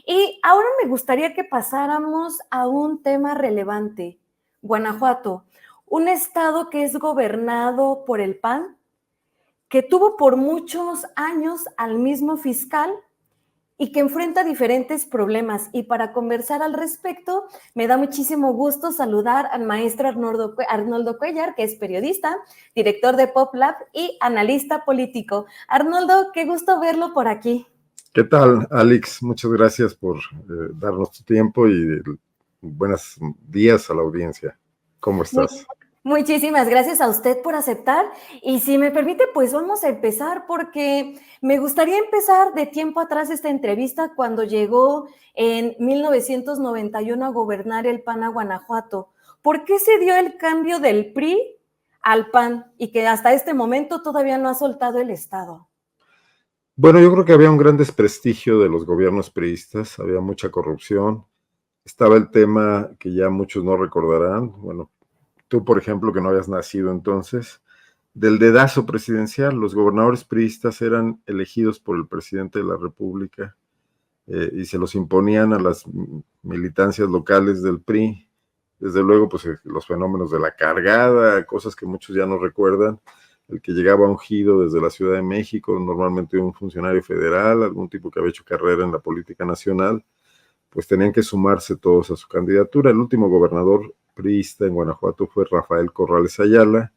Y ahora me gustaría que pasáramos a un tema relevante. Guanajuato, un estado que es gobernado por el PAN, que tuvo por muchos años al mismo fiscal y que enfrenta diferentes problemas. Y para conversar al respecto, me da muchísimo gusto saludar al maestro Arnoldo Cuellar, que es periodista, director de PopLab y analista político. Arnoldo, qué gusto verlo por aquí. ¿Qué tal, Alex? Muchas gracias por darnos tu tiempo y buenos días a la audiencia. ¿Cómo estás? Muchísimas gracias a usted por aceptar. Y si me permite, pues vamos a empezar porque me gustaría empezar de tiempo atrás esta entrevista cuando llegó en 1991 a gobernar el PAN a Guanajuato. ¿Por qué se dio el cambio del PRI al PAN y que hasta este momento todavía no ha soltado el estado? Bueno, yo creo que había un gran desprestigio de los gobiernos priistas, había mucha corrupción, estaba el tema que ya muchos no recordarán, bueno, tú por ejemplo que no habías nacido entonces, del dedazo presidencial. Los gobernadores priistas eran elegidos por el presidente de la República y se los imponían a las militancias locales del PRI. Desde luego, pues los fenómenos de la cargada, cosas que muchos ya no recuerdan, el que llegaba ungido desde la Ciudad de México, normalmente un funcionario federal, algún tipo que había hecho carrera en la política nacional, pues tenían que sumarse todos a su candidatura. El último gobernador priista en Guanajuato fue Rafael Corrales Ayala,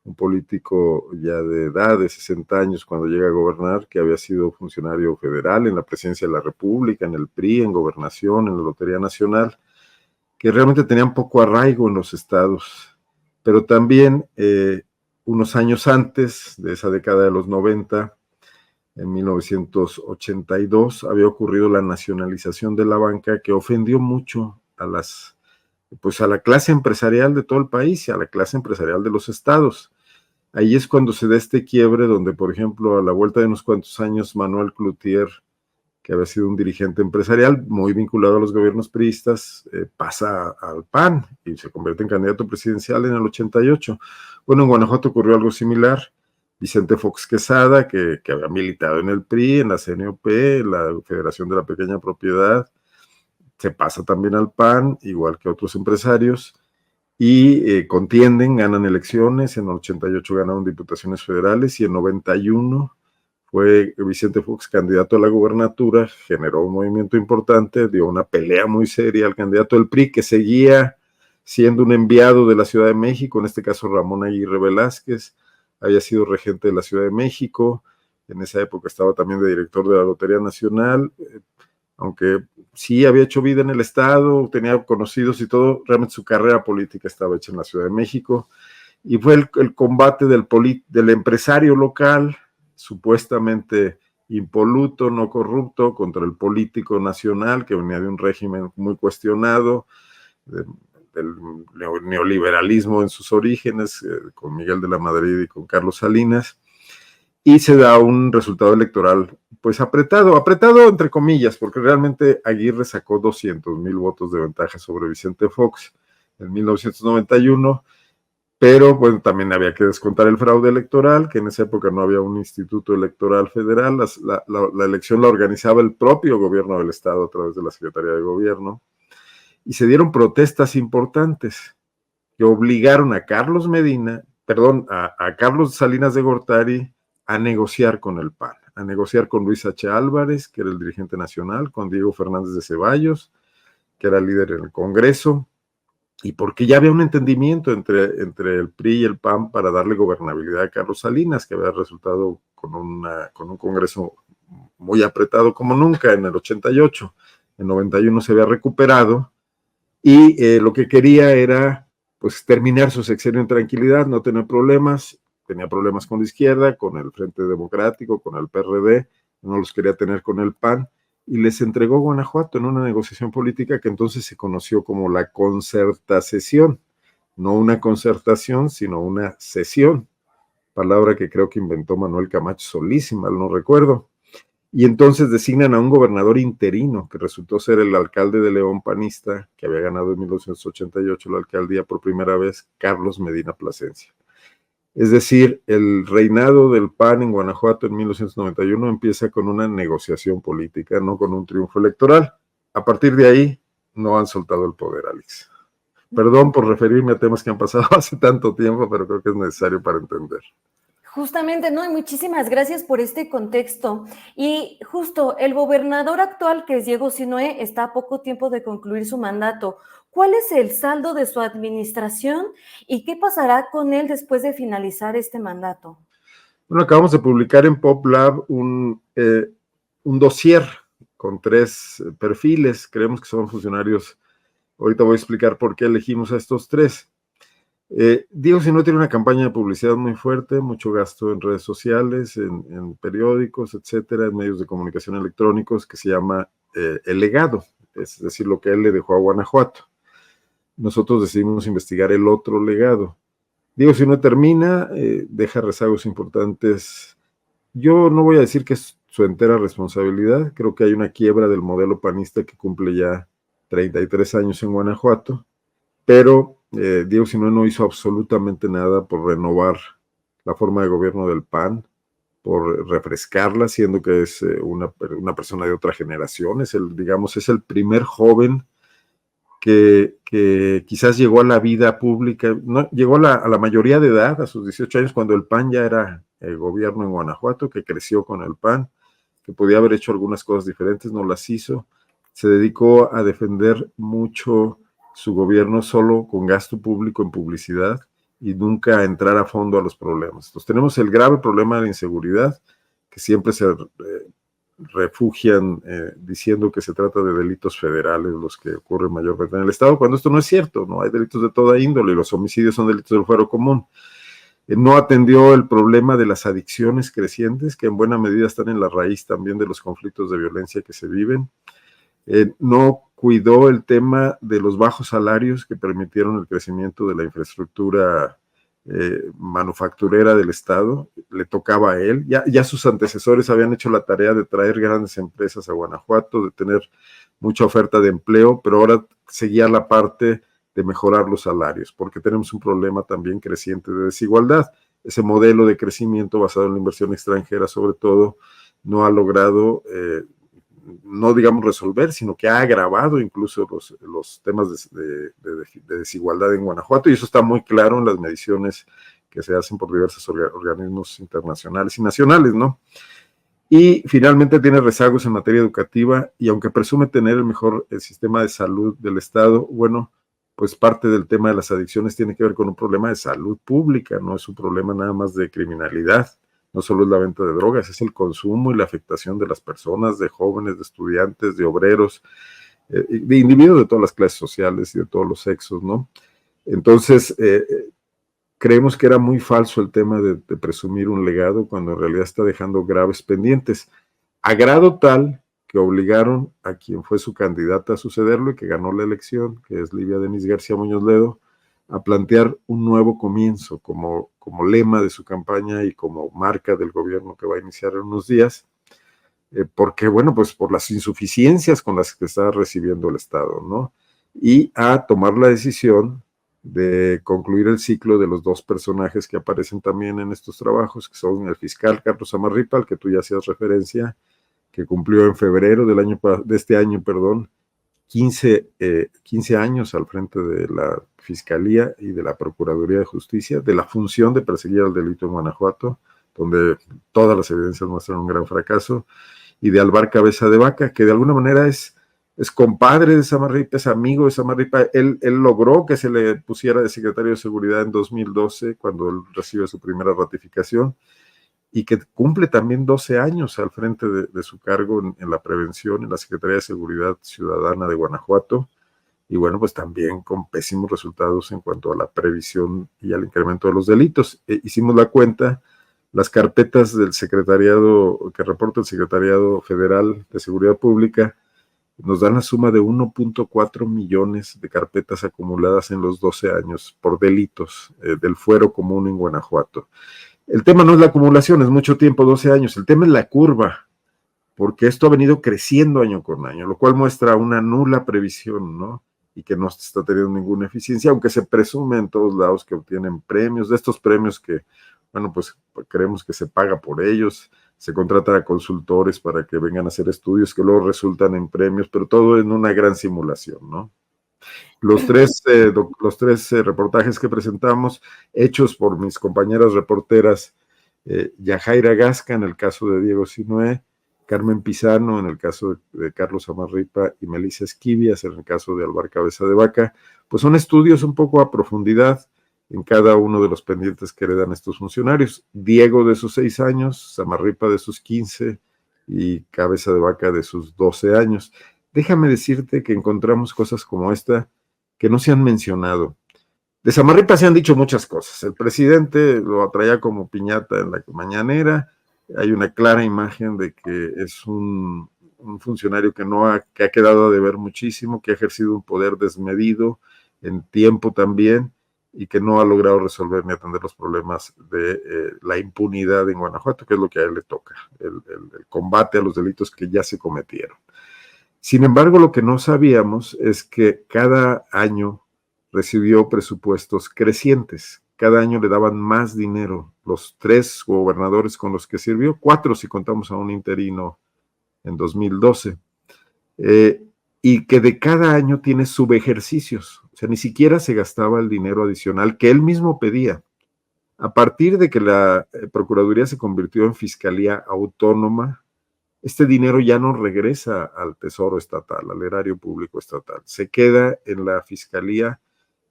un político ya de edad, de 60 años, cuando llega a gobernar, que había sido funcionario federal en la presidencia de la República, en el PRI, en gobernación, en la Lotería Nacional, que realmente tenían poco arraigo en los estados. Pero también unos años antes de esa década de los 90, en 1982, había ocurrido la nacionalización de la banca que ofendió mucho a la clase empresarial de todo el país y a la clase empresarial de los estados. Ahí es cuando se da este quiebre donde, por ejemplo, a la vuelta de unos cuantos años, Manuel Cloutier, que había sido un dirigente empresarial muy vinculado a los gobiernos priistas, pasa al PAN y se convierte en candidato presidencial en el 88. Bueno, en Guanajuato ocurrió algo similar. Vicente Fox Quesada, que había militado en el PRI, en la CNOP, en la Federación de la Pequeña Propiedad, se pasa también al PAN, igual que otros empresarios, y contienden, ganan elecciones. En el 88 ganaron diputaciones federales y en 91 fue Vicente Fox candidato a la gubernatura, generó un movimiento importante, dio una pelea muy seria al candidato del PRI, que seguía siendo un enviado de la Ciudad de México, en este caso Ramón Aguirre Velázquez, había sido regente de la Ciudad de México, en esa época estaba también de director de la Lotería Nacional, aunque sí había hecho vida en el estado, tenía conocidos y todo, realmente su carrera política estaba hecha en la Ciudad de México, y fue el combate del empresario local, supuestamente impoluto, no corrupto, contra el político nacional que venía de un régimen muy cuestionado, del neoliberalismo en sus orígenes, con Miguel de la Madrid y con Carlos Salinas, y se da un resultado electoral pues apretado entre comillas, porque realmente Aguirre sacó 200,000 votos de ventaja sobre Vicente Fox en 1991, pero bueno, también había que descontar el fraude electoral, que en esa época no había un instituto electoral federal, la elección la organizaba el propio gobierno del estado a través de la Secretaría de Gobierno, y se dieron protestas importantes que obligaron a Carlos Salinas de Gortari a negociar con el PAN, a negociar con Luis H. Álvarez, que era el dirigente nacional, con Diego Fernández de Ceballos, que era líder en el Congreso, y porque ya había un entendimiento entre el PRI y el PAN para darle gobernabilidad a Carlos Salinas, que había resultado con un Congreso muy apretado como nunca en el 88. En 91 se había recuperado, y lo que quería era pues terminar su sexenio en tranquilidad, no tener problemas. Tenía problemas con la izquierda, con el Frente Democrático, con el PRD, no los quería tener con el PAN, y les entregó Guanajuato en una negociación política que entonces se conoció como la concertación, no una concertación, sino una cesión, palabra que creo que inventó Manuel Camacho Solís, si mal no recuerdo. Y entonces designan a un gobernador interino, que resultó ser el alcalde de León panista, que había ganado en 1988 la alcaldía por primera vez, Carlos Medina Plasencia. Es decir, el reinado del PAN en Guanajuato en 1991 empieza con una negociación política, no con un triunfo electoral. A partir de ahí, no han soltado el poder, Alex. Perdón por referirme a temas que han pasado hace tanto tiempo, pero creo que es necesario para entender. Justamente, ¿no? Y muchísimas gracias por este contexto. Y justo el gobernador actual, que es Diego Sinue, está a poco tiempo de concluir su mandato. ¿Cuál es el saldo de su administración y qué pasará con él después de finalizar este mandato? Bueno, acabamos de publicar en PopLab un dossier con 3 perfiles. Creemos que son funcionarios. Ahorita voy a explicar por qué elegimos a estos 3. Diego Sinue tiene una campaña de publicidad muy fuerte, mucho gasto en redes sociales, en periódicos, etcétera, en medios de comunicación electrónicos, que se llama El Legado, es decir, lo que él le dejó a Guanajuato. Nosotros decidimos investigar el otro legado. Diego Sinue termina, deja rezagos importantes. Yo no voy a decir que es su entera responsabilidad, creo que hay una quiebra del modelo panista que cumple ya 33 años en Guanajuato, pero Diego Sinue no hizo absolutamente nada por renovar la forma de gobierno del PAN, por refrescarla, siendo que es una persona de otra generación, es el primer joven que quizás llegó a la vida pública, no, llegó a la mayoría de edad, a sus 18 años, cuando el PAN ya era el gobierno en Guanajuato, que creció con el PAN, que podía haber hecho algunas cosas diferentes, no las hizo, se dedicó a defender mucho su gobierno solo con gasto público en publicidad y nunca a entrar a fondo a los problemas. Entonces tenemos el grave problema de la inseguridad, que siempre se refugian diciendo que se trata de delitos federales los que ocurren mayormente en el Estado, cuando esto no es cierto, no hay delitos de toda índole, los homicidios son delitos del fuero común. No atendió el problema de las adicciones crecientes, que en buena medida están en la raíz también de los conflictos de violencia que se viven. No cuidó el tema de los bajos salarios que permitieron el crecimiento de la infraestructura manufacturera del Estado, le tocaba a él. Ya sus antecesores habían hecho la tarea de traer grandes empresas a Guanajuato, de tener mucha oferta de empleo, pero ahora seguía la parte de mejorar los salarios, porque tenemos un problema también creciente de desigualdad. Ese modelo de crecimiento basado en la inversión extranjera, sobre todo, no ha logrado no digamos resolver, sino que ha agravado incluso los temas de desigualdad en Guanajuato, y eso está muy claro en las mediciones que se hacen por diversos organismos internacionales y nacionales, ¿no? Y finalmente tiene rezagos en materia educativa, y aunque presume tener el mejor sistema de salud del Estado, bueno, pues parte del tema de las adicciones tiene que ver con un problema de salud pública, no es un problema nada más de criminalidad. No solo es la venta de drogas, es el consumo y la afectación de las personas, de jóvenes, de estudiantes, de obreros, de individuos de todas las clases sociales y de todos los sexos, ¿no? Entonces, creemos que era muy falso el tema de presumir un legado cuando en realidad está dejando graves pendientes, a grado tal que obligaron a quien fue su candidata a sucederlo y que ganó la elección, que es Livia Denise García Muñoz Ledo, a plantear un nuevo comienzo como lema de su campaña y como marca del gobierno que va a iniciar en unos días, porque, bueno, pues por las insuficiencias con las que está recibiendo el Estado, ¿no? Y a tomar la decisión de concluir el ciclo de los 2 personajes que aparecen también en estos trabajos, que son el fiscal Carlos Zamarripa, al que tú ya hacías referencia, que cumplió en febrero de este año, 15 años al frente de la Fiscalía y de la Procuraduría de Justicia, de la función de perseguir el delito en Guanajuato, donde todas las evidencias muestran un gran fracaso, y de Alvar Cabeza de Vaca, que de alguna manera es compadre de Zamarripa, es amigo de Zamarripa. Él logró que se le pusiera de secretario de Seguridad en 2012, cuando él recibe su primera ratificación, y que cumple también 12 años al frente de su cargo en la prevención en la Secretaría de Seguridad Ciudadana de Guanajuato, y bueno, pues también con pésimos resultados en cuanto a la previsión y al incremento de los delitos. Hicimos la cuenta, las carpetas del secretariado, que reporta el Secretariado Federal de Seguridad Pública, nos dan la suma de 1.4 millones de carpetas acumuladas en los 12 años por delitos del fuero común en Guanajuato. El tema no es la acumulación, es mucho tiempo, 12 años, el tema es la curva, porque esto ha venido creciendo año con año, lo cual muestra una nula previsión, ¿no? y que no está teniendo ninguna eficiencia, aunque se presume en todos lados que obtienen premios, de estos premios que, bueno, pues creemos que se paga por ellos, se contratan a consultores para que vengan a hacer estudios que luego resultan en premios, pero todo en una gran simulación, ¿no? Los tres reportajes que presentamos, hechos por mis compañeras reporteras, Yajaira Gasca en el caso de Diego Sinué, Carmen Pizano en el caso de Carlos Samarripa y Melissa Esquivias en el caso de Alvar Cabeza de Vaca, pues son estudios un poco a profundidad en cada uno de los pendientes que heredan estos funcionarios. Diego de sus 6 años, Samarripa de sus 15 y Cabeza de Vaca de sus 12 años. Déjame decirte que encontramos cosas como esta que no se han mencionado. De Samarripa se han dicho muchas cosas. El presidente lo atraía como piñata en la mañanera. Hay una clara imagen de que es un funcionario que ha quedado a deber muchísimo, que ha ejercido un poder desmedido en tiempo también y que no ha logrado resolver ni atender los problemas de la impunidad en Guanajuato, que es lo que a él le toca, el combate a los delitos que ya se cometieron. Sin embargo, lo que no sabíamos es que cada año recibió presupuestos crecientes. Cada año le daban más dinero. Los 3 gobernadores con los que sirvió, 4 si contamos a un interino en 2012, y que de cada año tiene subejercicios. O sea, ni siquiera se gastaba el dinero adicional que él mismo pedía. A partir de que la Procuraduría se convirtió en Fiscalía Autónoma, este dinero ya no regresa al Tesoro Estatal, al erario público estatal. Se queda en la Fiscalía.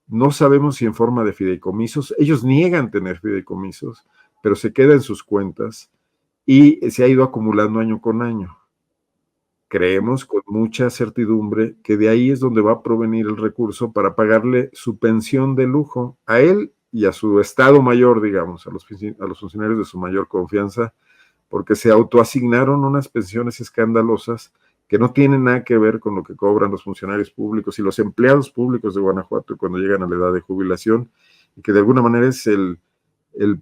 No sabemos si en forma de fideicomisos. Ellos niegan tener fideicomisos, pero se queda en sus cuentas y se ha ido acumulando año con año. Creemos con mucha certidumbre que de ahí es donde va a provenir el recurso para pagarle su pensión de lujo a él y a su Estado Mayor, digamos, a los funcionarios de su mayor confianza, porque se autoasignaron unas pensiones escandalosas que no tienen nada que ver con lo que cobran los funcionarios públicos y los empleados públicos de Guanajuato cuando llegan a la edad de jubilación, y que de alguna manera es el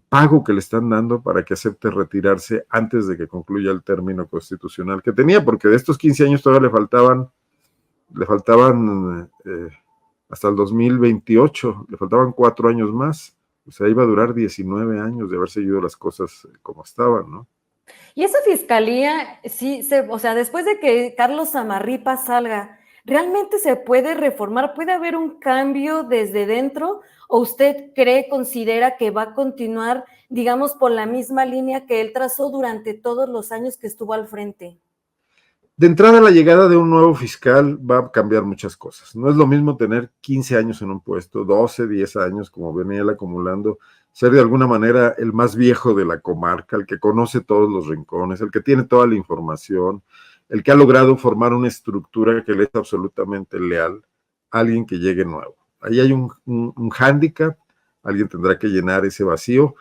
pago que le están dando para que acepte retirarse antes de que concluya el término constitucional que tenía, porque de estos 15 años todavía le faltaban hasta el 2028, le faltaban 4 años más, o sea, iba a durar 19 años de haber seguido las cosas como estaban, ¿no? Y esa fiscalía, sí, o sea, después de que Carlos Samarripa salga, ¿realmente se puede reformar? ¿Puede haber un cambio desde dentro? ¿O usted considera que va a continuar, digamos, por la misma línea que él trazó durante todos los años que estuvo al frente? De entrada, la llegada de un nuevo fiscal va a cambiar muchas cosas. No es lo mismo tener 15 años en un puesto, 12, 10 años, como venía él acumulando, ser de alguna manera el más viejo de la comarca, el que conoce todos los rincones, el que tiene toda la información, el que ha logrado formar una estructura que le es absolutamente leal a alguien que llegue nuevo. Ahí hay un hándicap, alguien tendrá que llenar ese vacío.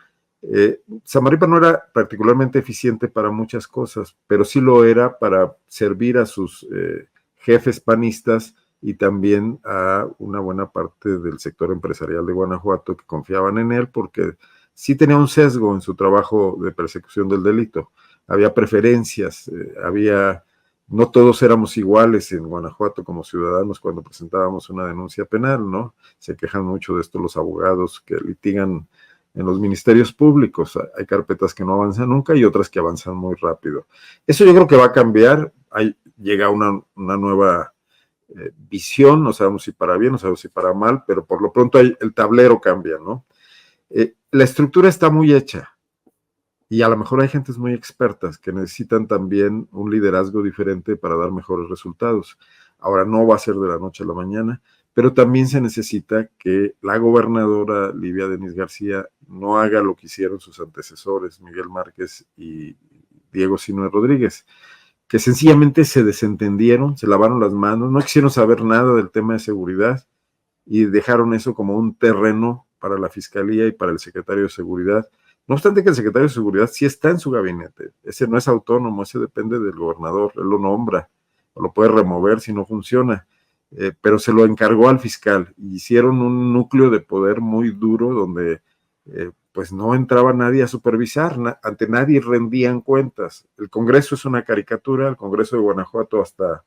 Samarripa no era particularmente eficiente para muchas cosas, pero sí lo era para servir a sus jefes panistas y también a una buena parte del sector empresarial de Guanajuato que confiaban en él porque sí tenía un sesgo en su trabajo de persecución del delito. Había preferencias, no todos éramos iguales en Guanajuato como ciudadanos cuando presentábamos una denuncia penal, ¿no? Se quejan mucho de esto los abogados que litigan en los ministerios públicos. Hay carpetas que no avanzan nunca y otras que avanzan muy rápido. Eso yo creo que va a cambiar. Llega una nueva visión, no sabemos si para bien, no sabemos si para mal, pero por lo pronto el tablero cambia, ¿no? La estructura está muy hecha y a lo mejor hay gentes muy expertas que necesitan también un liderazgo diferente para dar mejores resultados. Ahora no va a ser de la noche a la mañana, pero también se necesita que la gobernadora Livia Denis García no haga lo que hicieron sus antecesores, Miguel Márquez y Diego Sinué Rodríguez, que sencillamente se desentendieron, se lavaron las manos, no quisieron saber nada del tema de seguridad y dejaron eso como un terreno para la Fiscalía y para el secretario de Seguridad. No obstante que el secretario de Seguridad sí está en su gabinete, ese no es autónomo, ese depende del gobernador, él lo nombra, o lo puede remover si no funciona. Pero se lo encargó al fiscal. Hicieron un núcleo de poder muy duro donde pues no entraba nadie a supervisar, ante nadie rendían cuentas. El Congreso es una caricatura, el Congreso de Guanajuato hasta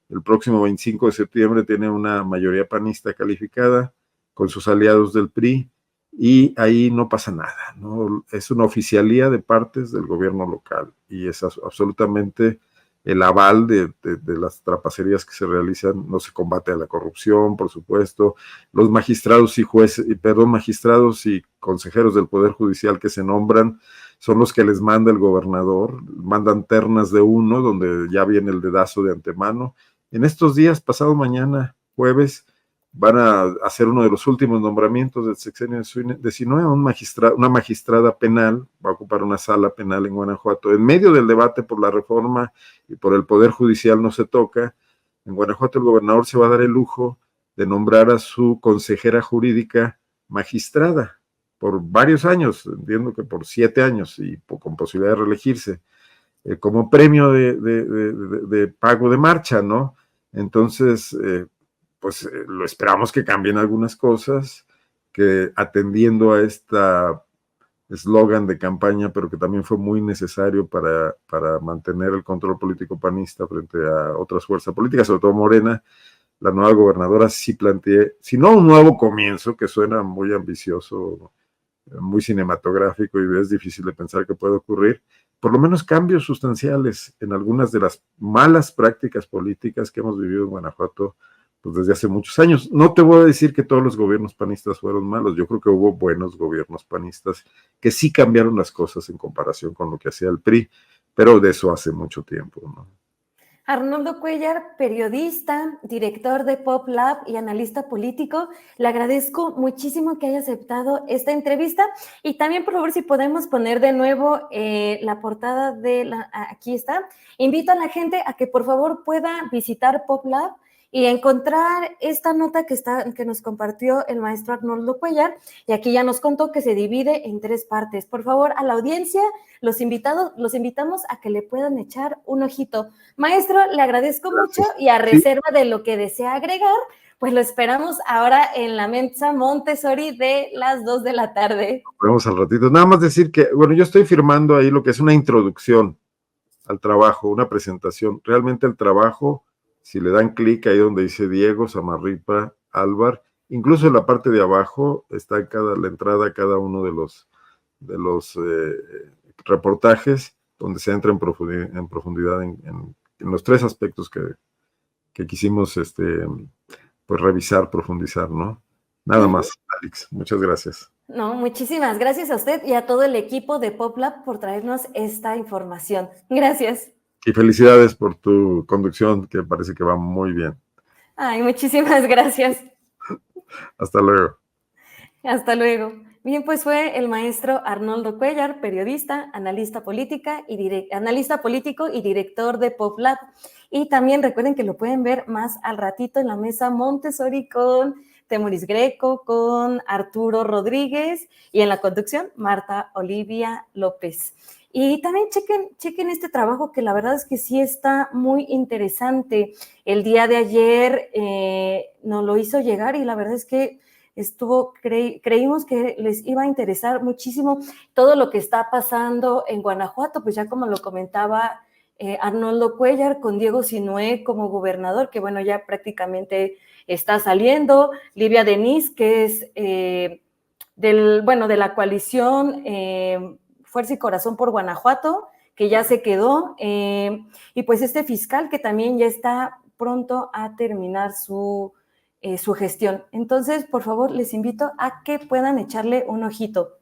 el próximo 25 de septiembre tiene una mayoría panista calificada con sus aliados del PRI, y ahí no pasa nada, ¿no? Es una oficialía de partes del gobierno local y es absolutamente el aval de las trapacerías que se realizan. No se combate a la corrupción, por supuesto. Los magistrados y jueces, magistrados y consejeros del Poder Judicial que se nombran son los que les manda el gobernador, mandan ternas de uno donde ya viene el dedazo de antemano. En estos días, pasado mañana, jueves, van a hacer uno de los últimos nombramientos del sexenio de Sinue, una magistrada penal, va a ocupar una sala penal en Guanajuato. En medio del debate por la reforma y por el Poder Judicial no se toca, en Guanajuato el gobernador se va a dar el lujo de nombrar a su consejera jurídica magistrada por varios años, entiendo que por 7 años y con posibilidad de reelegirse, como premio de pago de marcha, ¿no? Entonces, pues lo esperamos que cambien algunas cosas, que atendiendo a esta eslogan de campaña, pero que también fue muy necesario para mantener el control político panista frente a otras fuerzas políticas, sobre todo Morena, la nueva gobernadora sí planteé, si no un nuevo comienzo, que suena muy ambicioso, muy cinematográfico y es difícil de pensar que puede ocurrir, por lo menos cambios sustanciales en algunas de las malas prácticas políticas que hemos vivido en Guanajuato pues desde hace muchos años. No te voy a decir que todos los gobiernos panistas fueron malos, yo creo que hubo buenos gobiernos panistas que sí cambiaron las cosas en comparación con lo que hacía el PRI, pero de eso hace mucho tiempo, ¿no? Arnoldo Cuéllar, periodista, director de Pop Lab y analista político, le agradezco muchísimo que haya aceptado esta entrevista y también, por favor, si podemos poner de nuevo la portada aquí está. Invito a la gente a que por favor pueda visitar Pop Lab y encontrar esta nota que nos compartió el maestro Arnoldo Cuéllar, y aquí ya nos contó que se divide en 3 partes. Por favor, a la audiencia, los invitamos a que le puedan echar un ojito. Maestro, le agradezco mucho y a reserva de lo que desea agregar, pues lo esperamos ahora en la Mensa Montessori de las 2 de la tarde. Nos vemos al ratito. Nada más decir que, bueno, yo estoy firmando ahí lo que es una introducción al trabajo, una presentación. Realmente el trabajo, si le dan clic ahí donde dice Diego, Samarripa, Álvar, incluso en la parte de abajo está la entrada a cada uno de los reportajes, donde se entra en profundidad en los 3 aspectos que quisimos pues revisar, profundizar, ¿no? Nada más, Alex. Muchas gracias. No, muchísimas gracias a usted y a todo el equipo de PopLab por traernos esta información. Gracias. Y felicidades por tu conducción, que parece que va muy bien. Ay, muchísimas gracias. Hasta luego. Hasta luego. Bien, pues fue el maestro Arnoldo Cuéllar, periodista, analista político y director de PopLab. Y también recuerden que lo pueden ver más al ratito en la mesa Montessori con Temoris Greco, con Arturo Rodríguez y en la conducción Marta Olivia López. Y también chequen este trabajo que la verdad es que sí está muy interesante. El día de ayer nos lo hizo llegar y la verdad es que creímos que les iba a interesar muchísimo todo lo que está pasando en Guanajuato, pues ya como lo comentaba Arnoldo Cuéllar con Diego Sinue como gobernador, que bueno, ya prácticamente está saliendo, Livia Denis, que es de la coalición Fuerza y Corazón por Guanajuato, que ya se quedó, y pues este fiscal que también ya está pronto a terminar su gestión. Entonces, por favor, les invito a que puedan echarle un ojito.